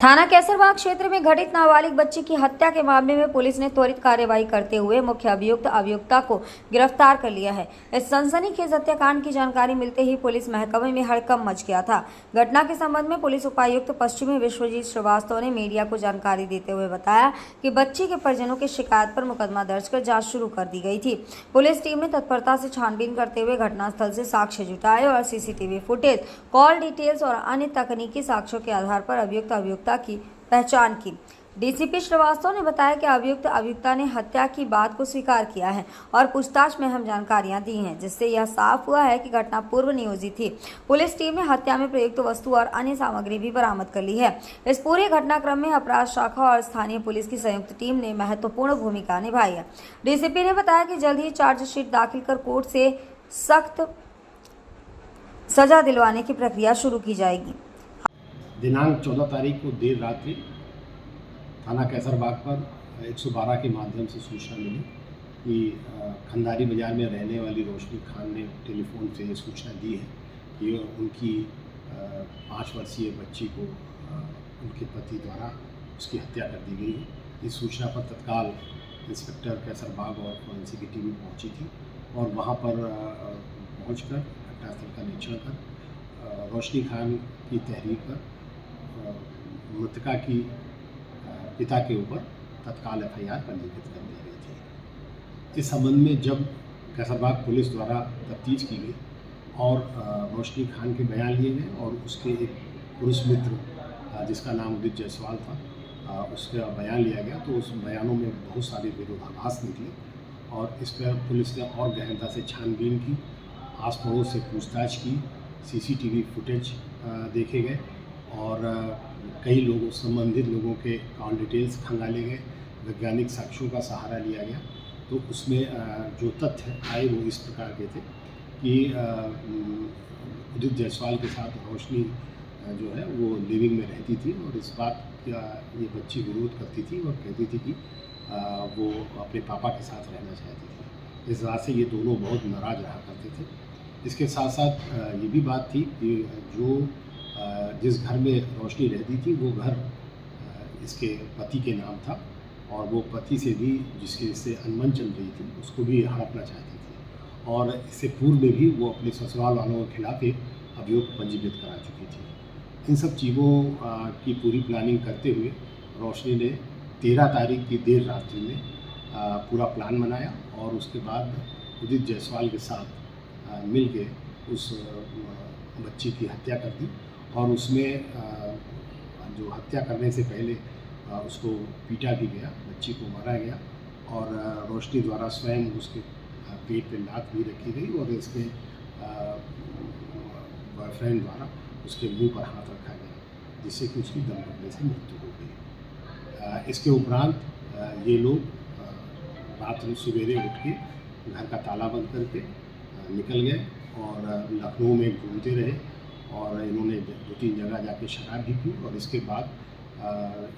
थाना कैसरबाग क्षेत्र में घटित नाबालिग बच्ची की हत्या के मामले में पुलिस ने त्वरित कार्यवाही करते हुए मुख्य अभियुक्ता को गिरफ्तार कर लिया है। इस सनसनीखेज हत्याकांड की जानकारी मिलते ही पुलिस महकमे में हड़कंप मच गया था। घटना के संबंध में पुलिस उपायुक्त पश्चिमी विश्वजीत श्रीवास्तव ने मीडिया को जानकारी देते हुए बताया कि बच्ची के परिजनों की शिकायत पर मुकदमा दर्ज कर जाँच शुरू कर दी गई थी। पुलिस टीम ने तत्परता से छानबीन करते हुए घटनास्थल से साक्ष्य जुटाए और सीसीटीवी फुटेज, कॉल डिटेल्स और अन्य तकनीकी साक्ष्यों के आधार पर अभियुक्ता की पहचान की। डीसीपी श्रीवास्तव ने बताया कि अभियुक्ता ने हत्या की बात को स्वीकार किया है और पूछताछ में अहम जानकारियां दी हैं, जिससे यह साफ हुआ है कि घटना पूर्व नियोजित थी। पुलिस टीम ने हत्या में प्रयुक्त वस्तु और अन्य सामग्री भी बरामद कर ली है। इस पूरे घटनाक्रम में अपराध शाखा और स्थानीय पुलिस की संयुक्त टीम ने महत्वपूर्ण भूमिका निभाई है। डीसीपी ने बताया कि जल्द ही चार्जशीट दाखिल कर कोर्ट से सख्त सजा दिलवाने की प्रक्रिया शुरू की जाएगी। दिनांक 14 तारीख को देर रात्रि थाना कैसरबाग पर 112 के माध्यम से सूचना मिली कि खंडारी बाज़ार में रहने वाली रोशनी खान ने टेलीफोन से सूचना दी है कि उनकी 5 वर्षीय बच्ची को उनके पति द्वारा उसकी हत्या कर दी गई है। इस सूचना पर तत्काल इंस्पेक्टर कैसरबाग और फोरेंसिक की टीम पहुंची थी और वहां पर पहुंचकर घटनास्थल का निरीक्षण कर रोशनी खान की तहरीर पर मृतका की पिता के ऊपर तत्काल एफआईआर पंजीकृत कर दी गई थी। इस संबंध में जब कैसरबाग पुलिस द्वारा तफ्तीश की गई और रोशनी खान के बयान लिए गए और उसके एक पुरुष मित्र जिसका नाम उदित जायसवाल था उसका बयान लिया गया, तो उस बयानों में बहुत सारे विरोधाभास निकले और इस पर पुलिस ने और गहनता से छानबीन की, आस पड़ोस से पूछताछ की, सीसीटीवी फुटेज देखे गए और कई लोगों संबंधित लोगों के कॉल डिटेल्स खंगाले गए, वैज्ञानिक साक्ष्यों का सहारा लिया गया। तो उसमें जो तथ्य आए वो इस प्रकार के थे कि उदित जायसवाल के साथ रोशनी जो है वो लिविंग में रहती थी और इस बात का ये बच्ची विरोध करती थी और कहती थी कि वो अपने पापा के साथ रहना चाहती थी। इस बात से ये दोनों बहुत नाराज़ रहा करते थे। इसके साथ साथ ये भी बात थी कि जो जिस घर में रोशनी रहती थी वो घर इसके पति के नाम था और वो पति से भी जिसके से अनबन चल रही थी उसको भी हड़पना चाहती थी और इससे पूर्व में भी वो अपने ससुराल वालों के खिलाफ एक अभियोग पंजीकृत करा चुकी थी। इन सब चीज़ों की पूरी प्लानिंग करते हुए रोशनी ने 13 तारीख की देर रात्रि में पूरा प्लान बनाया और उसके बाद उदित जायसवाल के साथ मिल के उस बच्ची की हत्या कर दी और उसमें जो हत्या करने से पहले उसको पीटा भी गया, बच्ची को मारा गया और रोशनी द्वारा स्वयं उसके पेट पे लात भी रखी गई और इसमें बॉयफ्रेंड द्वारा उसके मुंह पर हाथ रखा गया जिससे कि उसकी दम घुटने से मृत्यु हो गई। इसके उपरांत ये लोग रात सवेरे उठ के घर का ताला बंद करके निकल गए और लखनऊ में घूमते रहे और इन्होंने 2-3 जगह जाके शराब भी पी और इसके बाद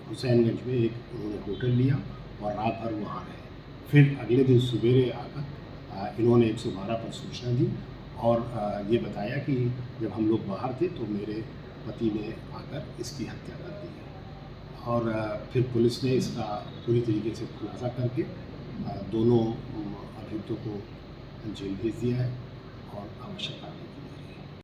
हुसैनगंज में एक उन्होंने होटल लिया और रात भर वहाँ रहे। फिर अगले दिन सवेरे आकर इन्होंने 112 पर सूचना दी और ये बताया कि जब हम लोग बाहर थे तो मेरे पति ने आकर इसकी हत्या कर दी है और फिर पुलिस ने इसका पूरी तरीके से खुलासा करके दोनों अभियुक्तों को जेल भेज दिया है और आवश्यक